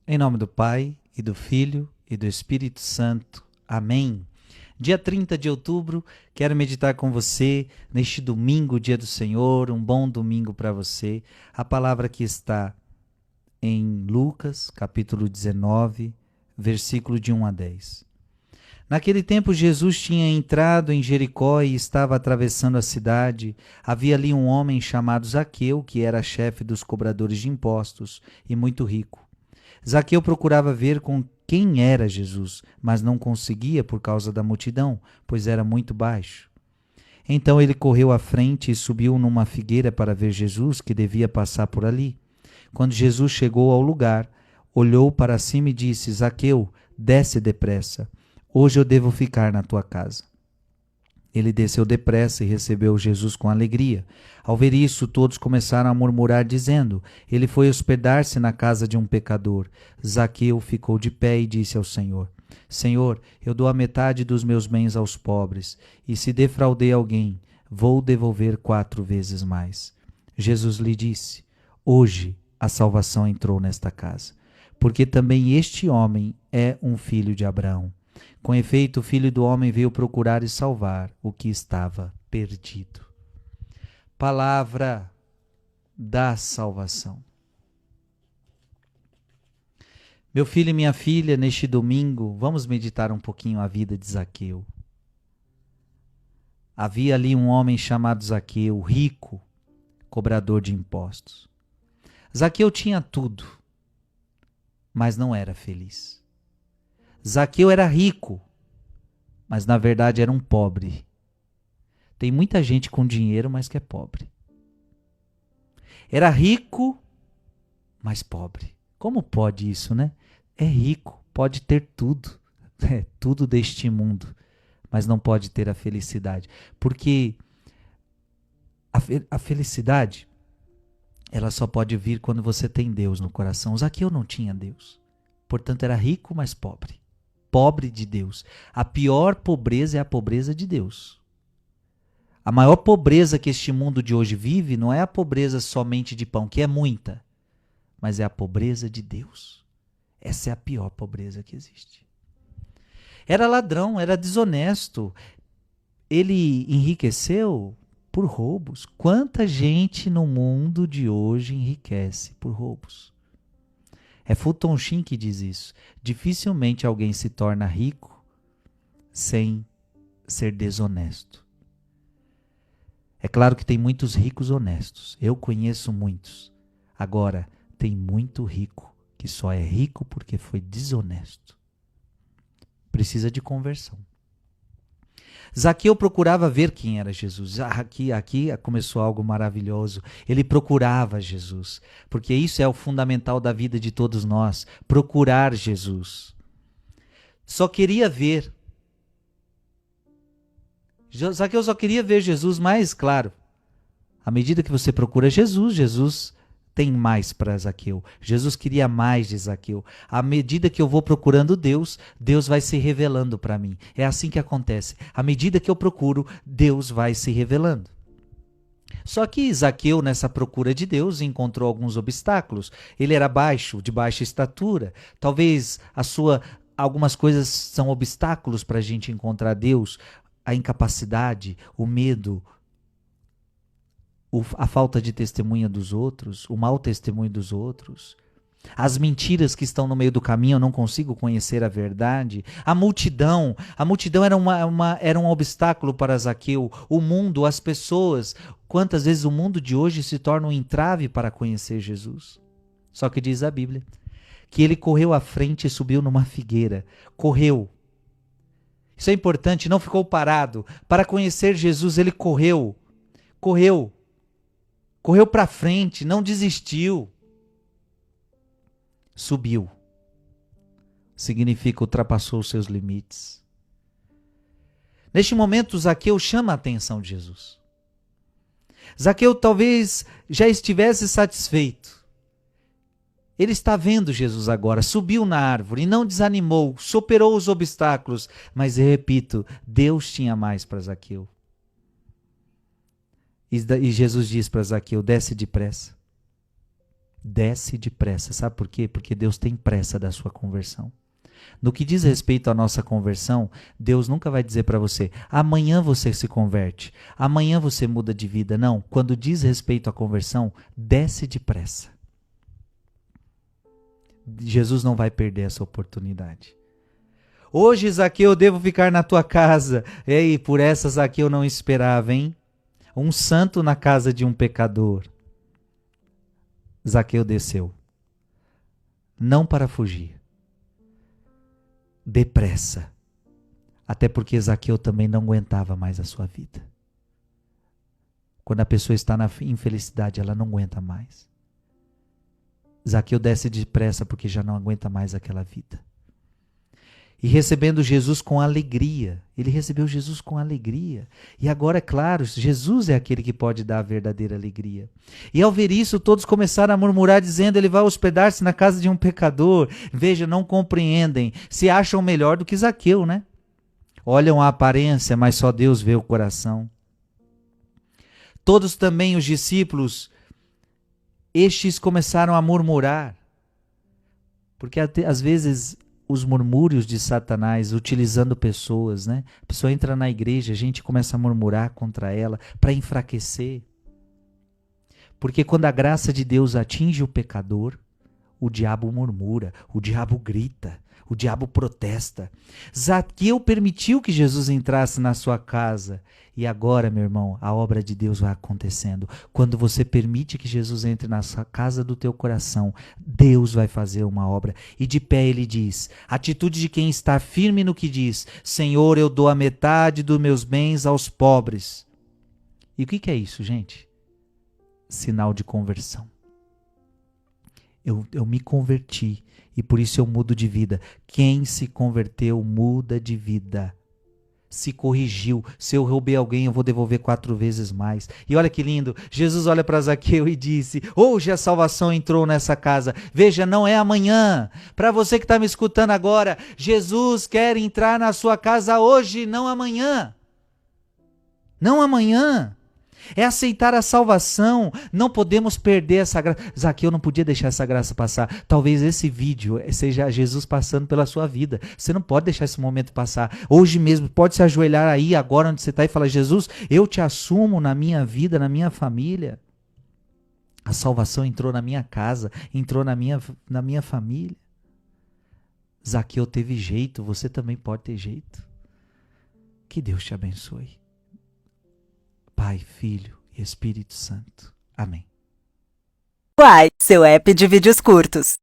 Em nome do Pai, e do Filho, e do Espírito Santo. Amém. Dia 30 de outubro, quero meditar com você neste domingo, dia do Senhor, um bom domingo para você. A palavra que está em Lucas, capítulo 19, versículo de 1 a 10. Naquele tempo, Jesus tinha entrado em Jericó e estava atravessando a cidade. Havia ali um homem chamado Zaqueu, que era chefe dos cobradores de impostos e muito rico. Zaqueu procurava ver com quem era Jesus, mas não conseguia por causa da multidão, pois era muito baixo. Então ele correu à frente e subiu numa figueira para ver Jesus, que devia passar por ali. Quando Jesus chegou ao lugar, olhou para cima e disse: Zaqueu, desce depressa. Hoje eu devo ficar na tua casa. Ele desceu depressa e recebeu Jesus com alegria. Ao ver isso, todos começaram a murmurar, dizendo: ele foi hospedar-se na casa de um pecador. Zaqueu ficou de pé e disse ao Senhor: Senhor, eu dou a metade dos meus bens aos pobres, e se defraudei alguém, vou devolver 4 vezes mais. Jesus lhe disse: hoje a salvação entrou nesta casa, porque também este homem é um filho de Abraão. Com efeito, o Filho do Homem veio procurar e salvar o que estava perdido. Palavra da salvação. Meu filho e minha filha, neste domingo, vamos meditar um pouquinho a vida de Zaqueu. Havia ali um homem chamado Zaqueu, rico, cobrador de impostos. Zaqueu tinha tudo, mas não era feliz. Zaqueu era rico, mas na verdade era um pobre. Tem muita gente com dinheiro, mas que é pobre. Era rico, mas pobre. Como pode isso, né? É rico, pode ter tudo, tudo deste mundo, mas não pode ter a felicidade. Porque a felicidade, ela só pode vir quando você tem Deus no coração. O Zaqueu não tinha Deus, portanto era rico, mas pobre. Pobre de Deus. A pior pobreza é a pobreza de Deus. A maior pobreza que este mundo de hoje vive não é a pobreza somente de pão, que é muita, mas é a pobreza de Deus. Essa é a pior pobreza que existe. Era ladrão, era desonesto. Ele enriqueceu por roubos. Quanta gente no mundo de hoje enriquece por roubos? É Fulton Sheen que diz isso. Dificilmente alguém se torna rico sem ser desonesto. É claro que tem muitos ricos honestos. Eu conheço muitos. Agora, tem muito rico que só é rico porque foi desonesto. Precisa de conversão. Zaqueu procurava ver quem era Jesus. Aqui começou algo maravilhoso. Ele procurava Jesus, porque isso é o fundamental da vida de todos nós, procurar Jesus. Só queria ver. Zaqueu só queria ver Jesus, mas claro, à medida que você procura Jesus, Jesus tem mais para Zaqueu. Jesus queria mais de Zaqueu. À medida que eu vou procurando Deus, Deus vai se revelando para mim. É assim que acontece. À medida que eu procuro, Deus vai se revelando. Só que Zaqueu, nessa procura de Deus, encontrou alguns obstáculos. Ele era baixo, de baixa estatura. Talvez algumas coisas são obstáculos para a gente encontrar Deus. A incapacidade, o medo, a falta de testemunha dos outros, o mau testemunho dos outros, as mentiras que estão no meio do caminho, eu não consigo conhecer a verdade, a multidão era um obstáculo para Zaqueu, o mundo, as pessoas, quantas vezes o mundo de hoje se torna um entrave para conhecer Jesus. Só que diz a Bíblia que ele correu à frente e subiu numa figueira, correu. Isso é importante, não ficou parado. Para conhecer Jesus, ele correu para frente, não desistiu. Subiu. Significa ultrapassou os seus limites. Neste momento, Zaqueu chama a atenção de Jesus. Zaqueu talvez já estivesse satisfeito. Ele está vendo Jesus agora, subiu na árvore e não desanimou, superou os obstáculos, mas repito, Deus tinha mais para Zaqueu. E Jesus diz para Zaqueu: desce depressa. desce depressa. Sabe por quê? Porque Deus tem pressa da sua conversão. No que diz respeito à nossa conversão, Deus nunca vai dizer para você, amanhã você se converte, amanhã você muda de vida. Não, quando diz respeito à conversão, desce depressa. Jesus não vai perder essa oportunidade. Hoje, Zaqueu, eu devo ficar na tua casa. Ei, por essa Zaqueu não esperava, hein? Um santo na casa de um pecador. Zaqueu desceu. Não para fugir. Depressa. Até porque Zaqueu também não aguentava mais a sua vida. Quando a pessoa está na infelicidade, ela não aguenta mais. Zaqueu desce depressa porque já não aguenta mais aquela vida. E recebendo Jesus com alegria. Ele recebeu Jesus com alegria. E agora, é claro, Jesus é aquele que pode dar a verdadeira alegria. E ao ver isso, todos começaram a murmurar, dizendo, ele vai hospedar-se na casa de um pecador. Veja, não compreendem. Se acham melhor do que Zaqueu, né? Olham a aparência, mas só Deus vê o coração. Todos também os discípulos, estes começaram a murmurar. Porque às vezes os murmúrios de Satanás, utilizando pessoas, né? A pessoa entra na igreja, a gente começa a murmurar contra ela para enfraquecer. Porque quando a graça de Deus atinge o pecador, o diabo murmura, o diabo grita, o diabo protesta. Zaqueu permitiu que Jesus entrasse na sua casa. E agora, meu irmão, a obra de Deus vai acontecendo. Quando você permite que Jesus entre na casa do teu coração, Deus vai fazer uma obra. E de pé ele diz, atitude de quem está firme no que diz, Senhor, eu dou a metade dos meus bens aos pobres. E o que é isso, gente? Sinal de conversão. Eu me converti e por isso eu mudo de vida. Quem se converteu muda de vida. Se corrigiu. Se eu roubei alguém, eu vou devolver 4 vezes mais. E olha que lindo. Jesus olha para Zaqueu e disse, hoje a salvação entrou nessa casa. Veja, não é amanhã. Para você que está me escutando agora, Jesus quer entrar na sua casa hoje, não amanhã. Não amanhã. É aceitar a salvação. Não podemos perder essa graça. Zaqueu não podia deixar essa graça passar. Talvez esse vídeo seja Jesus passando pela sua vida. Você não pode deixar esse momento passar. Hoje mesmo, pode se ajoelhar aí, agora onde você está e falar, Jesus, eu te assumo na minha vida, na minha família. A salvação entrou na minha casa, entrou na minha família. Zaqueu teve jeito, você também pode ter jeito. Que Deus te abençoe. Pai, Filho e Espírito Santo. Amém. Uai, seu app de vídeos curtos.